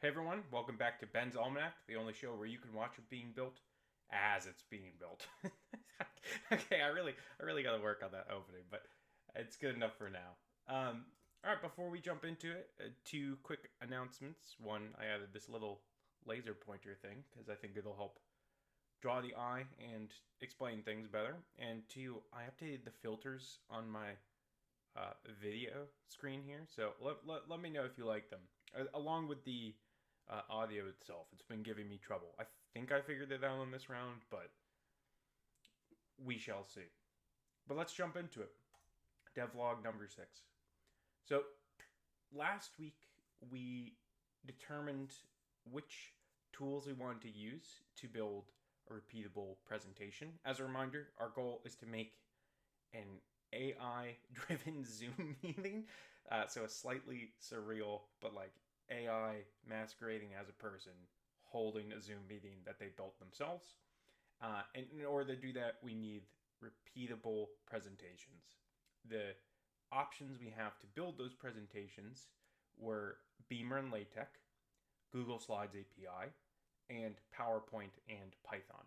Hey everyone, welcome back to Ben's Almanac, the only show where you can watch it being built as it's being built. Okay, I really got to work on that opening, but it's good enough for now. All right, before we jump into it, two quick announcements. One, I added this little laser pointer thing because I think it'll help draw the eye and explain things better. And two, I updated the filters on my video screen here. So let me know if you like them. Along with the audio itself, it's been giving me trouble. I think I figured it out on this round, but we shall see. But let's jump into it. Devlog number 6. So last week we determined which tools we wanted to use to build a repeatable presentation. As a reminder, our goal is to make an AI driven Zoom meeting. So a slightly surreal, but like AI masquerading as a person holding a Zoom meeting that they built themselves. And in order to do that, we need repeatable presentations. The options we have to build those presentations were Beamer and LaTeX, Google Slides API, and PowerPoint and Python.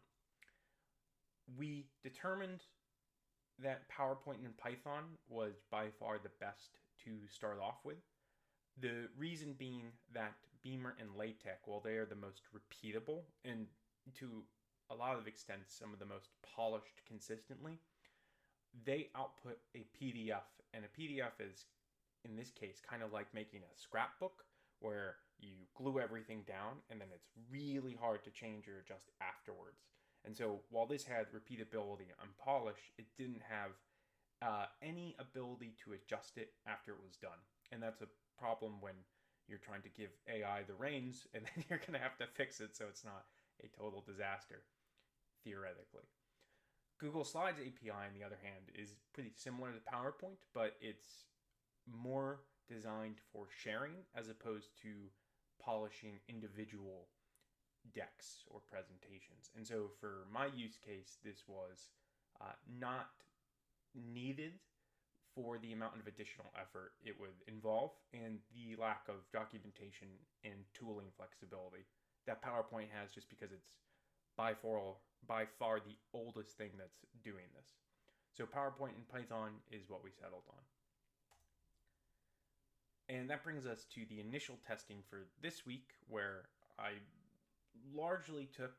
We determined that PowerPoint and Python was by far the best to start off with. The reason being that Beamer and LaTeX, while they are the most repeatable and to a lot of extents some of the most polished consistently, they output a PDF. And a PDF is, in this case, kind of like making a scrapbook where you glue everything down and then it's really hard to change or adjust afterwards. And so while this had repeatability and polish, it didn't have any ability to adjust it after it was done. And that's a problem when you're trying to give AI the reins and then you're going to have to fix it so it's not a total disaster, theoretically. Google Slides API, on the other hand, is pretty similar to PowerPoint, but it's more designed for sharing as opposed to polishing individual decks or presentations. And so for my use case, this was not needed for the amount of additional effort it would involve and the lack of documentation and tooling flexibility that PowerPoint has, just because it's by far the oldest thing that's doing this. So PowerPoint and Python is what we settled on. And that brings us to the initial testing for this week, where I largely took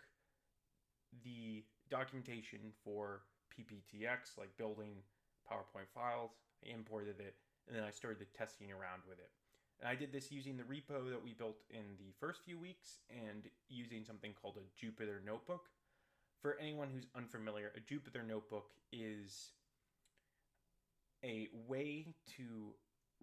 the documentation for pptx, like building PowerPoint files, I imported it, and then I started testing around with it. And I did this using the repo that we built in the first few weeks and using something called a Jupyter Notebook. For anyone who's unfamiliar, a Jupyter Notebook is a way to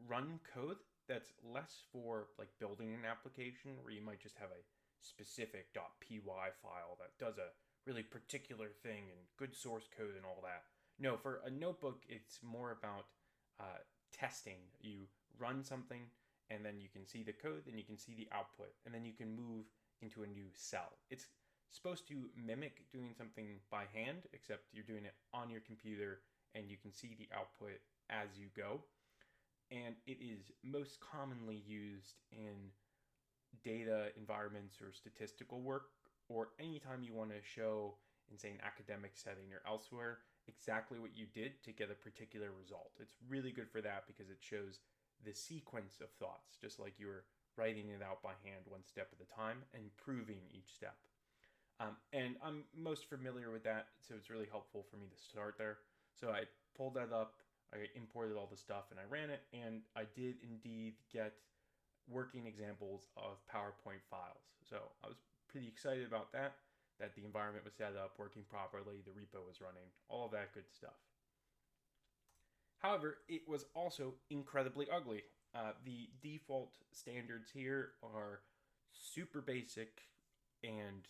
run code that's less for like building an application where you might just have a specific .py file that does a really particular thing and good source code and all that. No, for a notebook, it's more about testing. You run something, and then you can see the code, and you can see the output, and then you can move into a new cell. It's supposed to mimic doing something by hand, except you're doing it on your computer, and you can see the output as you go. And it is most commonly used in data environments or statistical work, or anytime you want to show in, say, an academic setting or elsewhere, exactly what you did to get a particular result. It's really good for that because it shows the sequence of thoughts, just like you were writing it out by hand one step at a time and proving each step. And I'm most familiar with that, so it's really helpful for me to start there. So I pulled that up, I imported all the stuff, and I ran it, and I did indeed get working examples of PowerPoint files. So I was pretty excited about that the environment was set up, working properly, the repo was running, all of that good stuff. However, it was also incredibly ugly. The default standards here are super basic and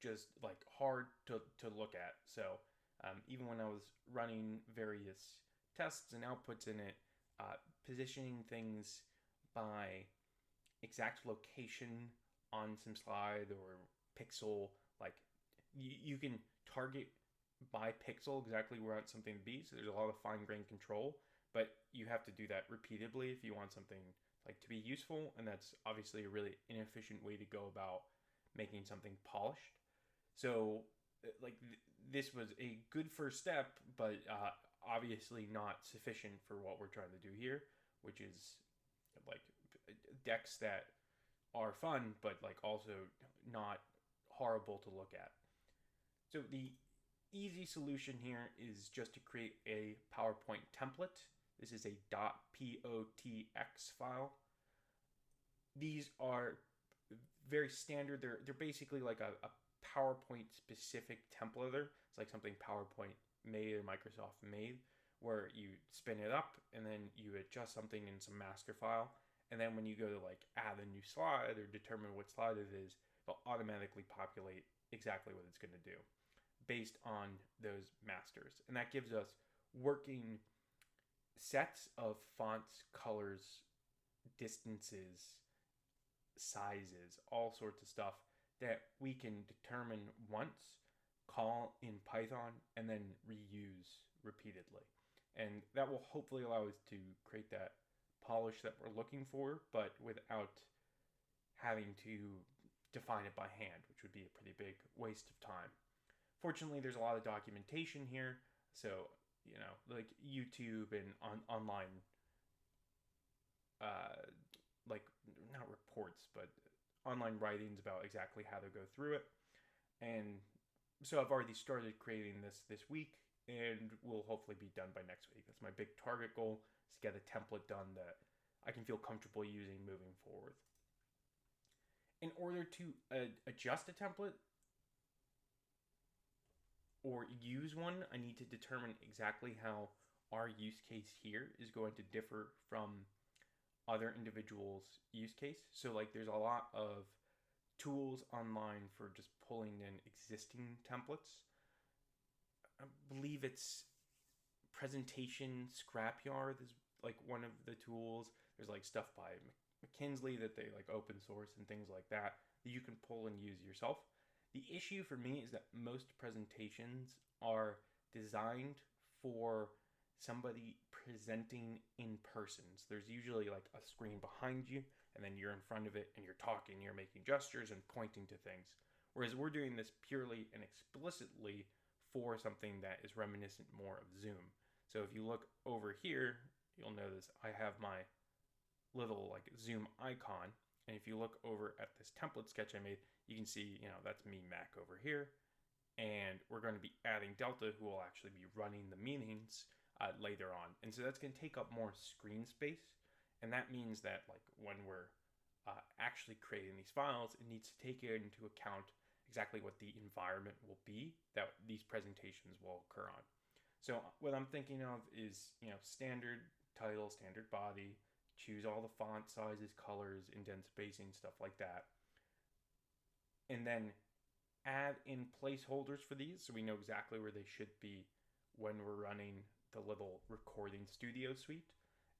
just like hard to look at. So even when I was running various tests and outputs in it, positioning things by exact location on some slide or pixel, like you can target by pixel exactly where you want something to be. So there's a lot of fine grained control, but you have to do that repeatedly if you want something like to be useful, and that's obviously a really inefficient way to go about making something polished. So like this was a good first step, but obviously not sufficient for what we're trying to do here, which is like decks that are fun, but like also not horrible to look at. So the easy solution here is just to create a PowerPoint template. This is a .potx file. These are very standard. They're basically like a PowerPoint specific templater. It's like something PowerPoint made or Microsoft made, where you spin it up and then you adjust something in some master file, and then when you go to like add a new slide or determine what slide it is, it'll automatically populate exactly what it's going to do based on those masters. And that gives us working sets of fonts, colors, distances, sizes, all sorts of stuff that we can determine once, call in Python, and then reuse repeatedly. And that will hopefully allow us to create that polish that we're looking for, but without having to define it by hand, which would be a pretty big waste of time. Fortunately, there's a lot of documentation here, so like YouTube and online, like not reports, but online writings about exactly how to go through it. And so I've already started creating this week, and will hopefully be done by next week. That's my big target goal, is to get a template done that I can feel comfortable using moving forward. In order to adjust a template or use one, I need to determine exactly how our use case here is going to differ from other individuals' use case. So like there's a lot of tools online for just pulling in existing templates. I believe it's Presentation Scrapyard is like one of the tools. There's like stuff by McKinsey that they like open source and things like that you can pull and use yourself. The issue for me is that most presentations are designed for somebody presenting in person. So there's usually like a screen behind you, and then you're in front of it and you're talking, you're making gestures and pointing to things. Whereas we're doing this purely and explicitly for something that is reminiscent more of Zoom. So if you look over here, you'll notice I have my little like Zoom icon. And if you look over at this template sketch I made, you can see, that's me, Mac, over here. And we're going to be adding Delta, who will actually be running the meetings later on. And so that's going to take up more screen space. And that means that like when we're actually creating these files, it needs to take into account exactly what the environment will be that these presentations will occur on. So what I'm thinking of is, standard title, standard body, choose all the font sizes, colors, indent spacing, stuff like that. And then add in placeholders for these so we know exactly where they should be when we're running the little recording studio suite.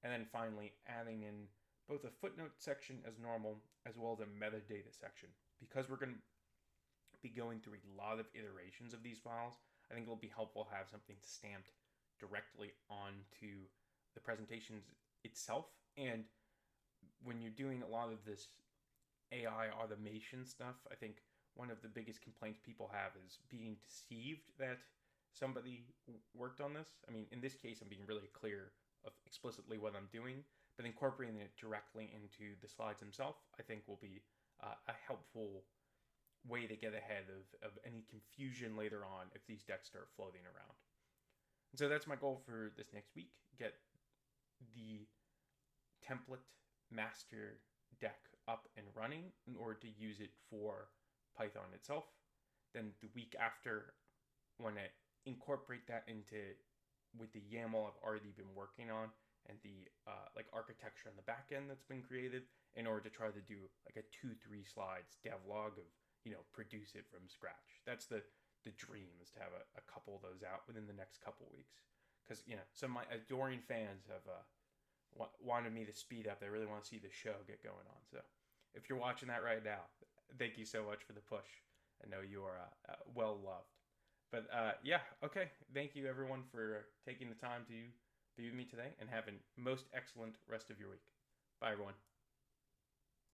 And then finally adding in both a footnote section as normal as well as a metadata section. Because we're going to be going through a lot of iterations of these files, I think it'll be helpful to have something stamped directly onto the presentations itself. And when you're doing a lot of this AI automation stuff, I think one of the biggest complaints people have is being deceived that somebody worked on this. I mean, in this case, I'm being really clear of explicitly what I'm doing, but incorporating it directly into the slides themselves, I think will be a helpful way to get ahead of any confusion later on if these decks start floating around. And so that's my goal for this next week. Get the template master deck up and running in order to use it for Python itself. Then the week after, when I incorporate that with the YAML I've already been working on and the like architecture on the back end that's been created, in order to try to do like a 2-3 slides devlog of produce it from scratch. That's the dream, is to have a couple of those out within the next couple weeks. Because some of my adoring fans have wanted me to speed up. They really want to see the show get going on. So if you're watching that right now, thank you so much for the push. I know you are well loved. But yeah, okay. Thank you everyone for taking the time to be with me today, and have a most excellent rest of your week. Bye everyone.